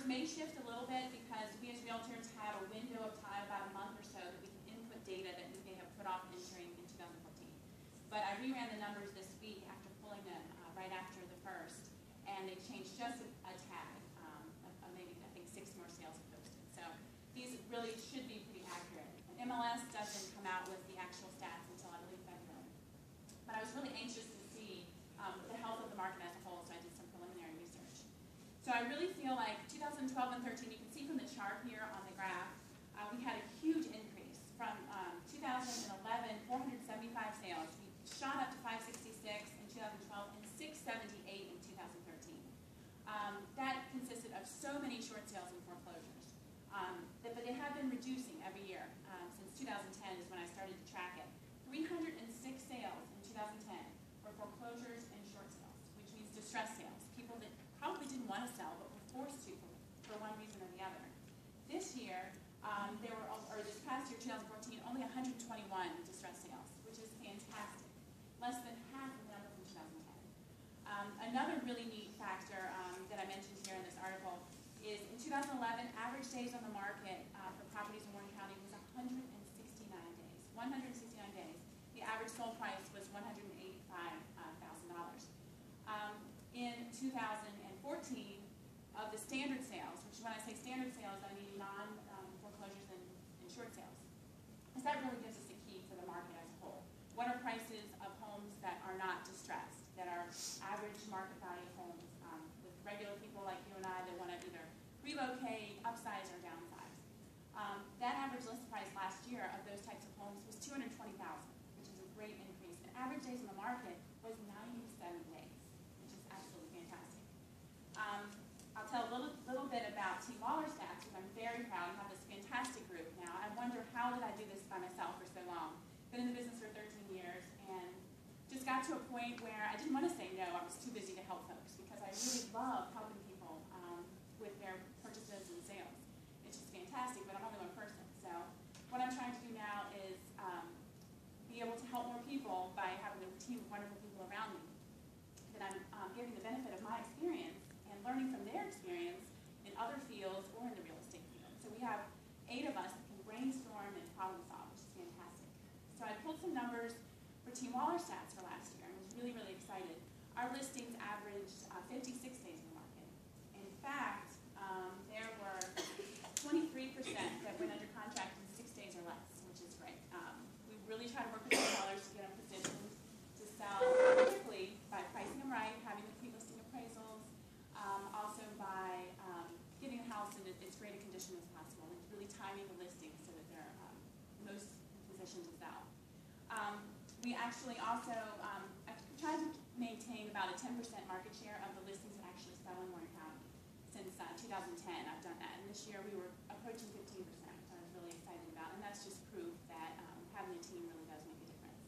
numbers may shift a little bit because we as realtors have a window of time, about a month or so, that we can input data that we may have put off entering in 2014. But I reran the numbers this week after pulling them right after the first, and they changed just a tad, maybe I think 6 more sales posted. So these really should be pretty accurate. And MLS doesn't come out with the actual stats until I believe February. But I was really anxious to see the health of the market as a whole, so I did some preliminary research. So I really feel like 2012 and 13, you can see from the chart here on the graph, we had a huge increase. From 2011, 475 sales. We shot up to 566 in 2012 and 678 in 2013. That consisted of so many short sales and foreclosures. But they have been reducing every year. Since 2010 is when I started to track it. 306 sales in 2010 were foreclosures and short sales, which means distress sales. People that probably didn't want to sell but were forced to for one reason or the other. This year, this past year, 2014, only 121 distress sales, which is fantastic. Less than half the number from 2010. Another really neat factor that I mentioned here in this article is in 2011, average days on the market for properties in Warren County was 169 days. 169 days. The average sold price was $185,000. In 2014, of the standard sales, which when I say standard sales, I mean non-foreclosures and short sales, because that really gives us a key for the market as a whole. What are prices of homes that are not distressed, that are average market value homes with regular people like you and I that want to either relocate, upsize, or downsize? That average list price last year of those types of homes was $220,000, which is a great increase. And average days in the market was 97 days, which is absolutely fantastic. I'll tell a little bit about T. Waller stats, because I'm very proud. I have this fantastic group now. I wonder, how did I do this by myself for so long? Been in the business for 13 years, and just got to a point where I didn't want to say no. I was too busy to help folks, because I really love helping people with their purchases and sales. It's just fantastic, but I'm only one person. So what I'm trying to do now is be able to help more people by having a team of wonderful people around me that I'm giving the benefit of my experience and learning from their experience in other fields or in the real estate field. So we have 8 of us that can brainstorm and problem solve, which is fantastic. So I pulled some numbers for Team Waller stats for last year and was really, really excited. Our listings averaged 56 days in the market. In fact, there were 23% that went under contract in 6 days or less, which is great. We really try to work with the sellers to get them positioned to sell quickly by pricing them right, having the pre-listing appraisals, also by getting the house in its greatest condition as possible, and really timing the listing so that they're most positioned to sell. We actually also tried to maintain about a 10% market share of the listings that actually sell in Warren County. Since 2010, I've done that, and this year we were approaching 15%, which I was really excited about, and that's just proof that having a team really does make a difference.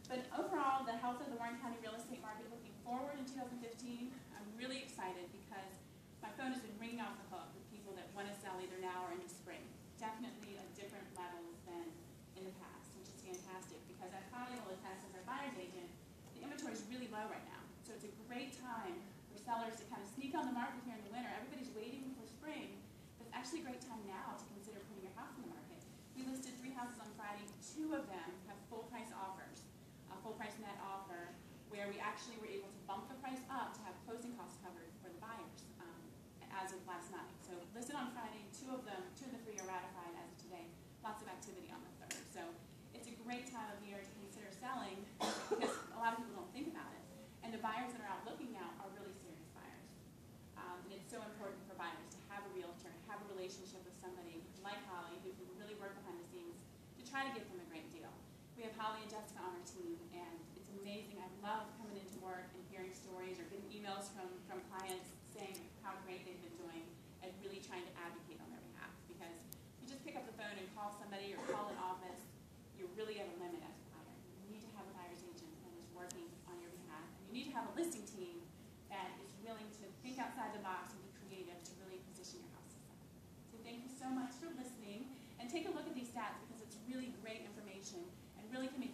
But overall, the health of the Warren County real estate market looking forward in 2015, I'm really excited because my phone has been ringing off the hook with people that want to sell either now or in the spring. Definitely at different levels than in the past, which is fantastic because I finally will attest as our buyer's agent, the inventory is really low right now. So it's a great time for sellers to kind of sneak on the market here in the winter. Everybody's waiting for spring, but it's actually a great time now to consider putting your house in the market. We listed 3 houses on Friday. 2 of them have full price offers, a full price net offer, where we actually were able to bump the price up to have closing costs covered for the buyers as of last night. So listed on Friday, 2 of the 3 are ratified as of today. Lots of activity on the 3rd. So it's a great time of year to consider selling because a lot of people don't think about it. And the buyers that are out looking now are really serious buyers. And it's so important for buyers to have a realtor, have a relationship with somebody like Holly who can really work behind the scenes to try to get them a great deal. We have Holly and Jessica on our team, and it's amazing. I love coming into work and hearing stories or getting emails from clients saying how great they've been doing and really trying to advocate on their behalf. Because you just pick up the phone and call somebody or call an office, you're really at a limit as a buyer. You need to have a buyer's agent that is working on your behalf. And you need to have a listing team that is willing to think outside the box and be creative to really position your house. So thank you so much for listening. And take a look at these stats because it's really great information and really can make